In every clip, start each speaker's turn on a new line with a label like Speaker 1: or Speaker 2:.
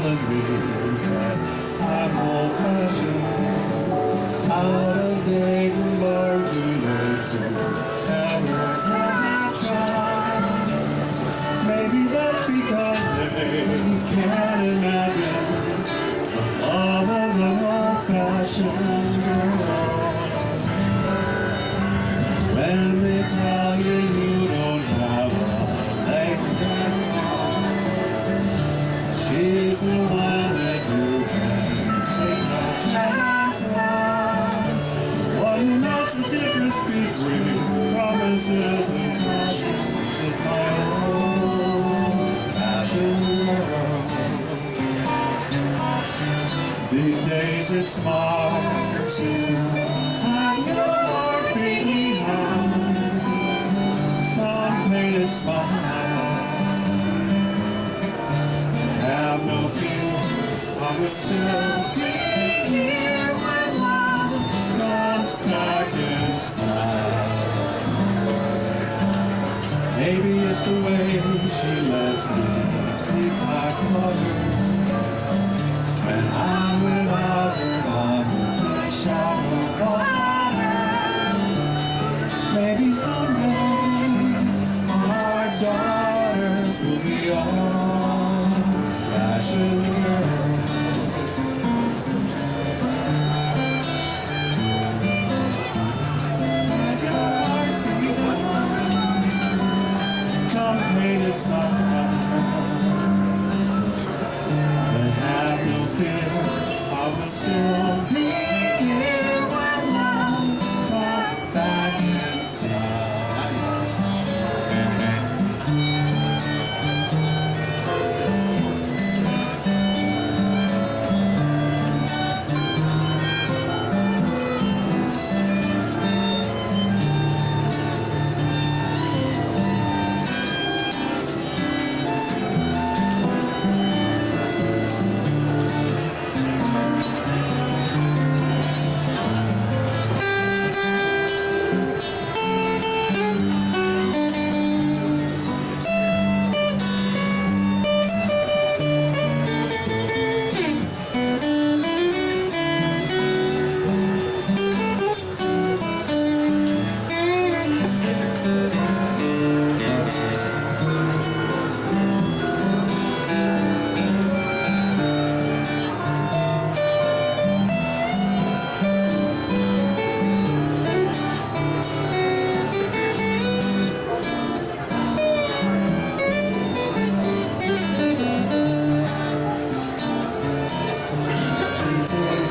Speaker 1: telling me that I'm old-fashioned, out of date and far too late to ever catch on. Maybe that's because they can't imagine the love of an old-fashioned girl. When they tell you you don't have a leg to dance on, she's the one that you can take a chance on. What knows the difference between promises and passion is my old-fashioned world. These days it's smart to hide your heart behind some painted smile. Have no fear, I will still be here when love comes back in style. Maybe it's the way she lets me keep my cover. When I'm without her, I'm a shadow forever. Maybe someday our daughters will be old-fashioned girls. Let your heart be one. Some painted smile. But have no fear, I will still be here when love comes back inside.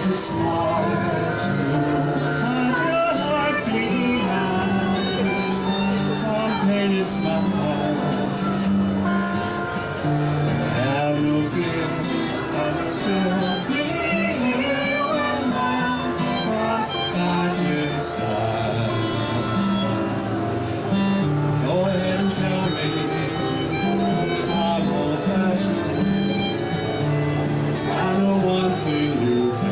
Speaker 1: It's hard to hide your heart behind some painted smile. Have no fear, I'll still be here when love comes back inside. So go ahead and tell me I'm old-fashioned. I know one thing you can.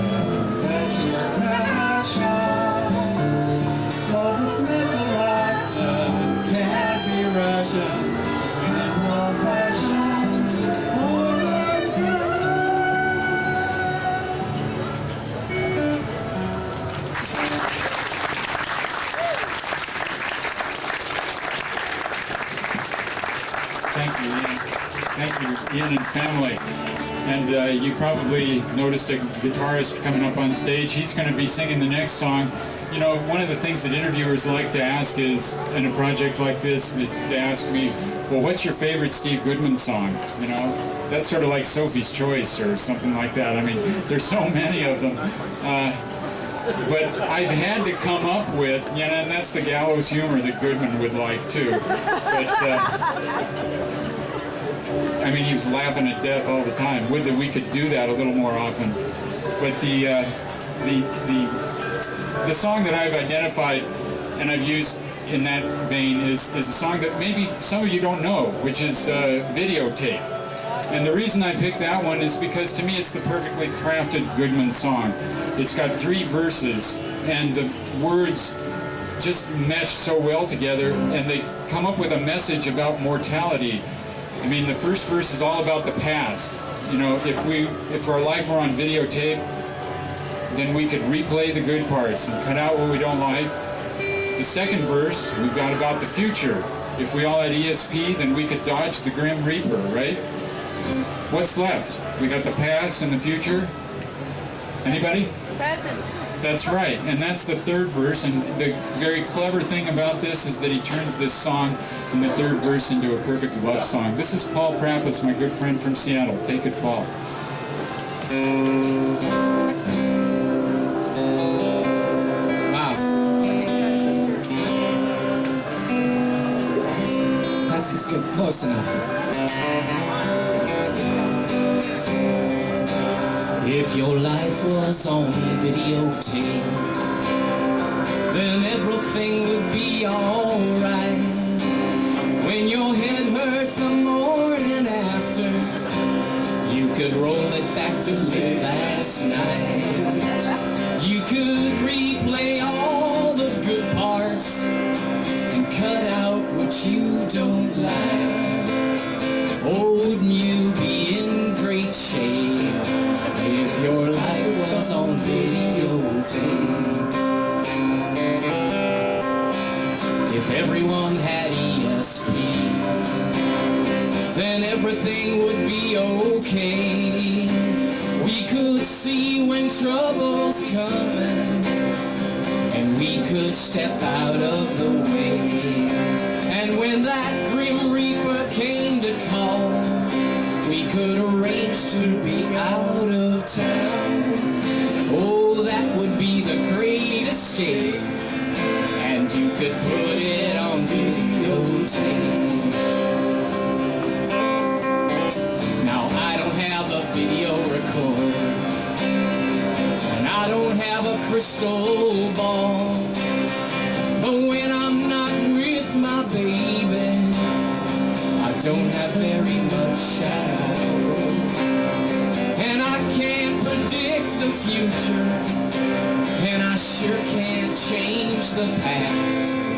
Speaker 1: Love is meant to last, love can't be rationed in one fashion or
Speaker 2: Thank you, Ian. Thank you, Ian and family. And you probably noticed a guitarist coming up on stage. He's going to be singing the next song. You know, one of the things that interviewers like to ask is, in a project like this, to ask me, well, what's your favorite Steve Goodman song? You know, that's sort of like Sophie's Choice or something like that. I mean, there's so many of them. But I've had to come up with, you know, and that's the gallows humor that Goodman would like too. But I mean, he was laughing at death all the time. Would that we could do that a little more often. But the song that I've identified and I've used in that vein is a song that maybe some of you don't know, which is Videotape. And the reason I picked that one is because to me it's the perfectly crafted Goodman song. It's got 3 verses and the words just mesh so well together and they come up with a message about mortality. I mean, the first verse is all about the past. You know, if our life were on videotape, then we could replay the good parts and cut out what we don't like. The second verse, we've got about the future. If we all had ESP, then we could dodge the Grim Reaper, right? What's left? We got the past and the future. Anybody?
Speaker 3: Present.
Speaker 2: That's right, and that's the third verse, and the very clever thing about this is that he turns this song in the third verse into a perfect love song. This is Paul Prappus, my good friend from Seattle. Take it, Paul.
Speaker 4: Wow. This is good. Close enough. If your life was on videotape, then everything would be alright. When your head hurt the morning after, you could roll it back to late last night. You could replay all the good parts and cut out what you don't like. Oh, wouldn't you be in great shape if your life was on videotape? If everyone had ESP, then everything would be okay. We could see when trouble's coming, and we could step out of the way. And when that Grim Reaper came to call, we could arrange to be out of town. Oh, that would be the great escape, and you could put it on videotape. Now I don't have a video recorder, and I don't have a crystal ball, but when I'm not with my baby, I don't have very much at all. And I can't predict the future, and I sure can't change the past,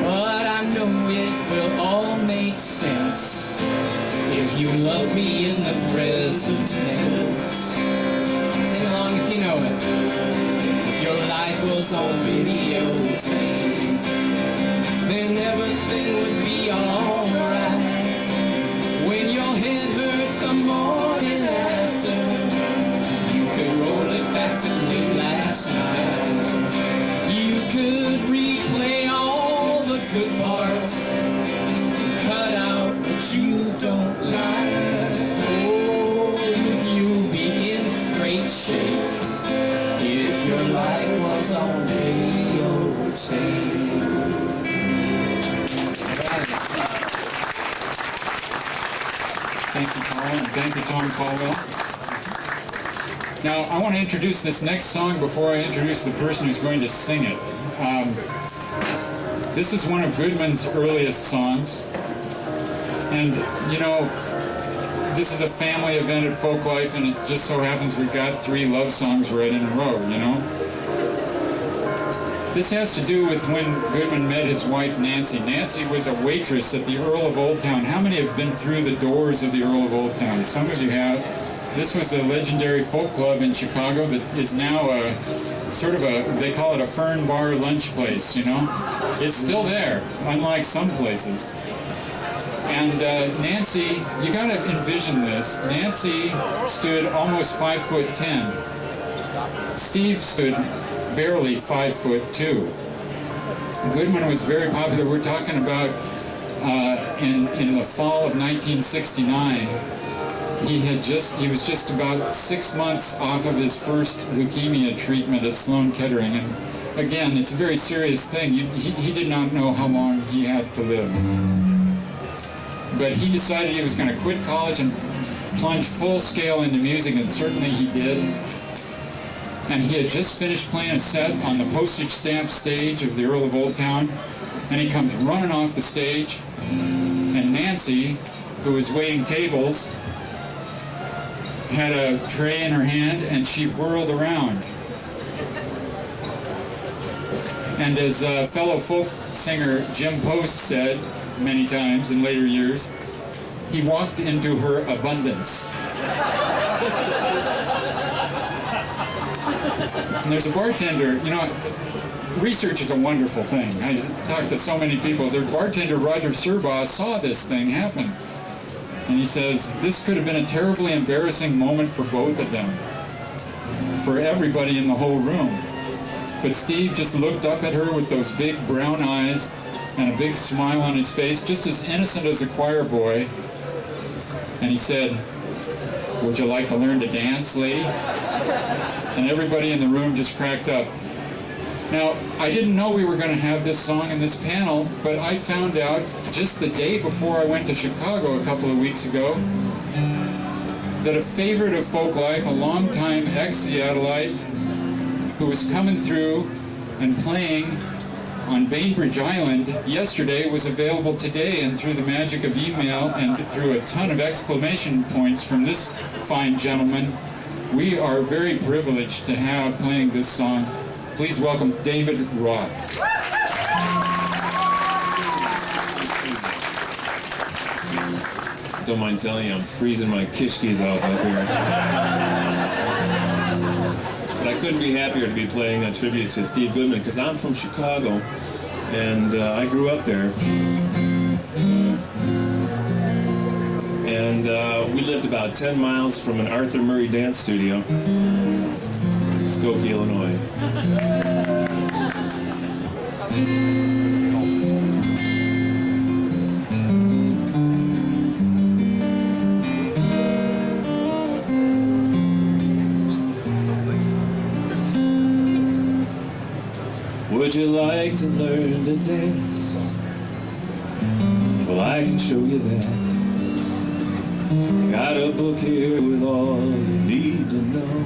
Speaker 4: but I know it will all make sense if you love me in the present tense. Sing along if you know it. If your life was on videotape, then everything would be alright. When your head hurt the morning after, you could roll it back to late last night. You could replay all the good parts, cut out what you don't like. Oh, you'll be in great shape if your life was on videotape.
Speaker 2: Thank you, Paul, and thank you, Tom Caldwell. Now, I want to introduce this next song before I introduce the person who's going to sing it. This is one of Goodman's earliest songs. And, you know, this is a family event at Folklife, and it just so happens we've got 3 love songs right in a row, you know? This has to do with when Goodman met his wife, Nancy. Nancy was a waitress at the Earl of Old Town. How many have been through the doors of the Earl of Old Town? Some of you have. This was a legendary folk club in Chicago that is now a sort of a, they call it a Fern Bar lunch place, you know? It's still there, unlike some places. And Nancy, you gotta envision this. Nancy stood almost 5'10". Steve stood barely 5'2". Goodman was very popular. We're talking about in the fall of 1969. He was just about 6 months off of his first leukemia treatment at Sloan Kettering, and again, it's a very serious thing. He did not know how long he had to live, but he decided he was going to quit college and plunge full scale into music, and certainly he did. And he had just finished playing a set on the postage stamp stage of the Earl of Old Town, and he comes running off the stage, and Nancy, who was waiting tables, had a tray in her hand, and she whirled around. And as fellow folk singer Jim Post said many times in later years, he walked into her abundance. And there's a bartender, you know, research is a wonderful thing. I talked to so many people. Their bartender, Roger Serbaugh, saw this thing happen. And he says, this could have been a terribly embarrassing moment for both of them, for everybody in the whole room. But Steve just looked up at her with those big brown eyes and a big smile on his face, just as innocent as a choir boy. And he said, would you like to learn to dance, lady? And everybody in the room just cracked up. Now, I didn't know we were going to have this song in this panel, but I found out just the day before I went to Chicago a couple of weeks ago that a favorite of Folklife, a longtime ex-Seattleite who was coming through and playing on Bainbridge Island yesterday was available today, and through the magic of email and through a ton of exclamation points from this fine gentleman, we are very privileged to have playing this song. Please welcome David Roth.
Speaker 3: Don't mind telling you, I'm freezing my kishkis off up here. But I couldn't be happier to be playing a tribute to Steve Goodman, because I'm from Chicago, and I grew up there. And we lived about 10 miles from an Arthur Murray dance studio in Skokie, Illinois. Would you like to learn to dance? Well, I can show you that. Got a book here with all you need to know.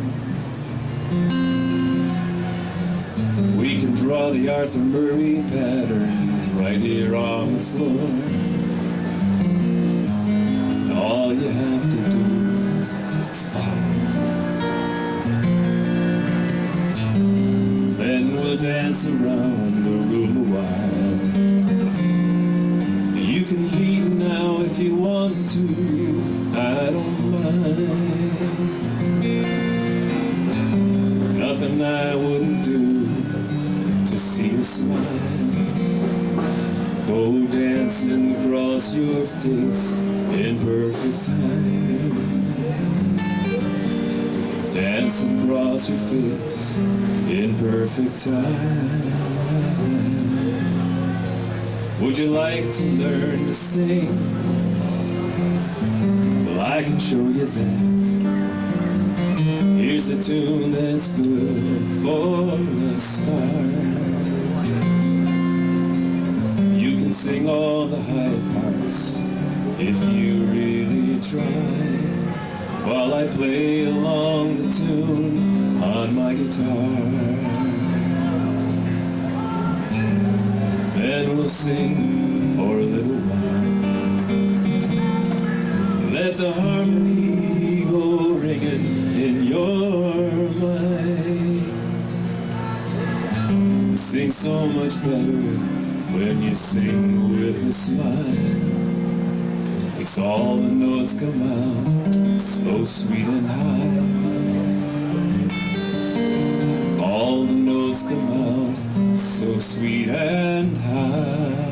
Speaker 3: We can draw the Arthur Murray patterns right here on the floor. All you have to do is follow. Then we'll dance around the room a while. You can leave now if you want to, I don't mind. Nothing I wouldn't do to see you smile. Go dancing across your face in perfect time. Dance across your face in perfect time. Would you like to learn to sing? Well, I can show you that. Here's a tune that's good for a start. You can sing all the high parts if you really try, while I play along the tune on my guitar. Then we'll sing for a little while. Let the harmony go ringing in your mind. You sing so much better when you sing with a smile. Makes all the notes come out so sweet and high. All the notes come out so sweet and high.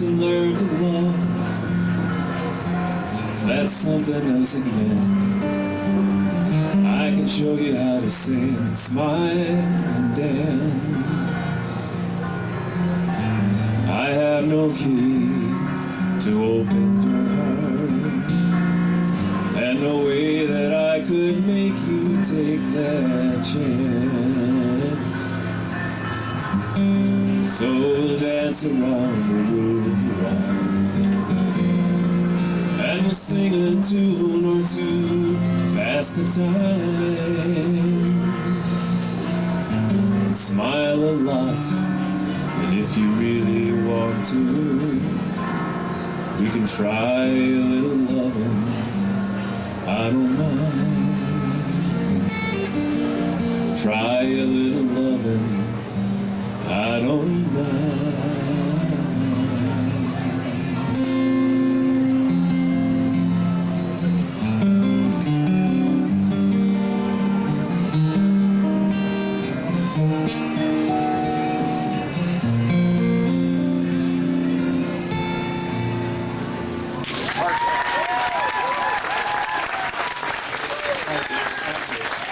Speaker 3: to learn to love, that's something else again. I can show you how to sing and smile and dance. I have no key to open your heart, and no way that I could make you take that chance. So we'll dance around the room a while, and we'll sing a tune or two to pass the time, and smile a lot. And if you really want to, we can try a little loving, I don't mind. Try a little loving, I don't mind.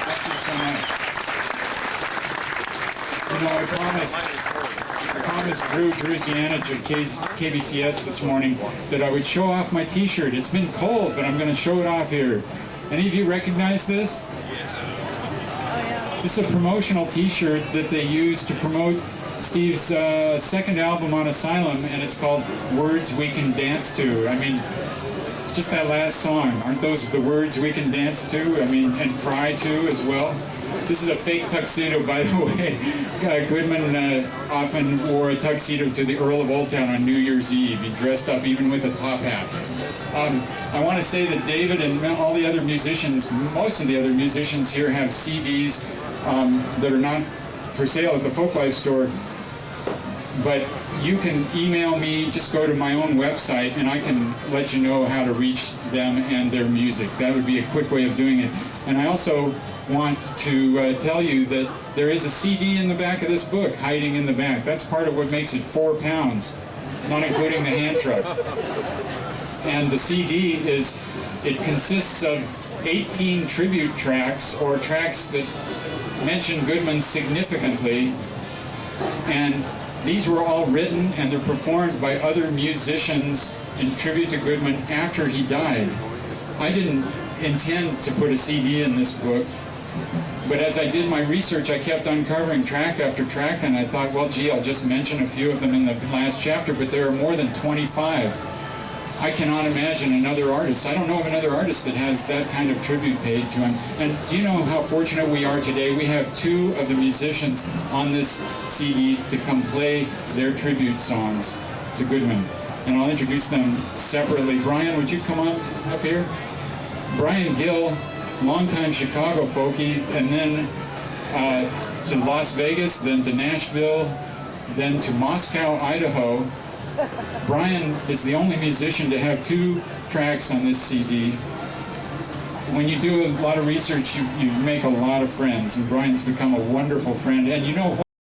Speaker 2: Thank you so much. You know, I promised Drew Druzianich at KBCS this morning that I would show off my t-shirt. It's been cold, but I'm going to show it off here. Any of you recognize this? This is a promotional t-shirt that they use to promote Steve's second album on Asylum, and it's called Words We Can Dance To. I mean, just that last song, aren't those the words we can dance to? I mean, and cry to as well. This is a fake tuxedo, by the way. Goodman often wore a tuxedo to the Earl of Old Town on New Year's Eve. He dressed up even with a top hat. I want to say that David and all the other musicians, most of the other musicians here have CDs that are not for sale at the Folklife store. But you can email me, just go to my own website, and I can let you know how to reach them and their music. That would be a quick way of doing it. And I also want to tell you that there is a CD in the back of this book, hiding in the back. That's part of what makes it 4 pounds, not including the hand truck. And the CD it consists of 18 tribute tracks, or tracks that mention Goodman significantly. And these were all written and they're performed by other musicians in tribute to Goodman after he died. I didn't intend to put a CD in this book, but as I did my research, I kept uncovering track after track, and I thought, well, gee, I'll just mention a few of them in the last chapter, but there are more than 25. I cannot imagine another artist. I don't know of another artist that has that kind of tribute paid to him. And do you know how fortunate we are today? We have 2 of the musicians on this CD to come play their tribute songs to Goodman. And I'll introduce them separately. Brian, would you come on up here? Brian Gill, longtime Chicago folkie, and then to Las Vegas, then to Nashville, then to Moscow, Idaho. Brian is the only musician to have 2 tracks on this CD. When you do a lot of research, you make a lot of friends, and Brian's become a wonderful friend. And you know what?